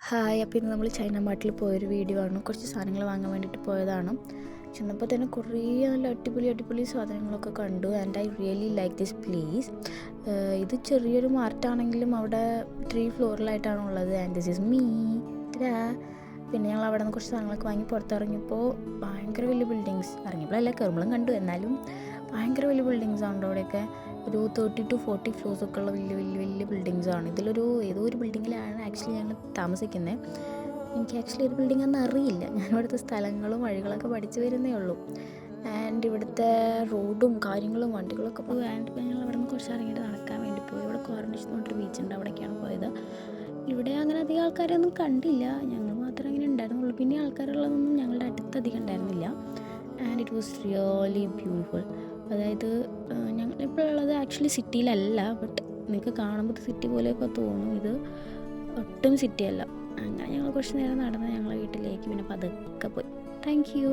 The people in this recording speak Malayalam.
ഹായ്, അപ്പോൾ ഇന്ന് നമ്മൾ ചൈന മാർട്ടിൽ പോയൊരു വീഡിയോ ആണ്. കുറച്ച് സാധനങ്ങൾ വാങ്ങാൻ വേണ്ടിയിട്ട് പോയതാണ്. ചെന്നപ്പോൾ തന്നെ കുറേ നല്ല അടിപൊളി സാധനങ്ങളൊക്കെ കണ്ടു. And I really like this place. ഇത് ചെറിയൊരു മാർട്ടാണെങ്കിലും അവിടെ 3 ഫ്ലോറിലായിട്ടാണ് ഉള്ളത്. And this is me. പിന്നെ ഞങ്ങൾ അവിടെ നിന്ന് കുറച്ച് സാധനങ്ങളൊക്കെ വാങ്ങി പുറത്തിറങ്ങിയപ്പോൾ ഭയങ്കര വലിയ ബിൽഡിങ്സ്. ഇറങ്ങിയപ്പോഴല്ല, കയറുമ്പോഴും കണ്ടു. എന്നാലും ഭയങ്കര വലിയ ബിൽഡിങ്സ് ആണ് അവിടെയൊക്കെ. ഒരു 30 to 40 ഫ്ലോർസൊക്കെ ഉള്ള വലിയ ബിൽഡിങ്സാണ്. ഏതോ ഒരു ബിൽഡിങ്ങിലാണ് ആക്ച്വലി ഞങ്ങൾ താമസിക്കുന്നത്. എനിക്ക് ആക്ച്വലി ഒരു ബിൽഡിംഗ് ഒന്നും അറിയില്ല. ഞാൻ ഇവിടുത്തെ സ്ഥലങ്ങളും വഴികളൊക്കെ പഠിച്ചു വരുന്നേ ഉള്ളൂ. ആൻഡ് ഇവിടുത്തെ റോഡും കാര്യങ്ങളും വണ്ടികളൊക്കെ ആൻഡ് ഞങ്ങൾ അവിടെ നിന്ന് കുറച്ച് ഇറങ്ങിയിട്ട് നടക്കാൻ വേണ്ടി പോയി. ഇവിടെ കോർണിഷ് എന്ന് പറഞ്ഞിട്ട് ബീച്ചുണ്ട്, അവിടേക്കാണ് പോയത്. ഇവിടെ അങ്ങനെ അധികം ആൾക്കാരൊന്നും കണ്ടില്ല, ഞങ്ങൾ മാത്രമേ അങ്ങനെ ഉണ്ടായിരുന്നുള്ളൂ. പിന്നെ ആൾക്കാരുള്ളതൊന്നും ഞങ്ങളുടെ അടുത്ത് അധികം ഉണ്ടായിരുന്നില്ല. And it was really beautiful. അതായത് ഞങ്ങളിപ്പോൾ ഉള്ളത് ആക്ച്വലി സിറ്റിയിലല്ല, ബട്ട് നിങ്ങൾക്ക് കാണുമ്പോൾ സിറ്റി പോലെയൊക്കെ തോന്നും. ഇത് ഒട്ടും സിറ്റിയല്ല. അങ്ങനെ ഞങ്ങൾ കുറച്ച് നേരം നടന്ന് ഞങ്ങളെ വീട്ടിലേക്ക് പിന്നെ പതുക്കെ പോയി. Thank you.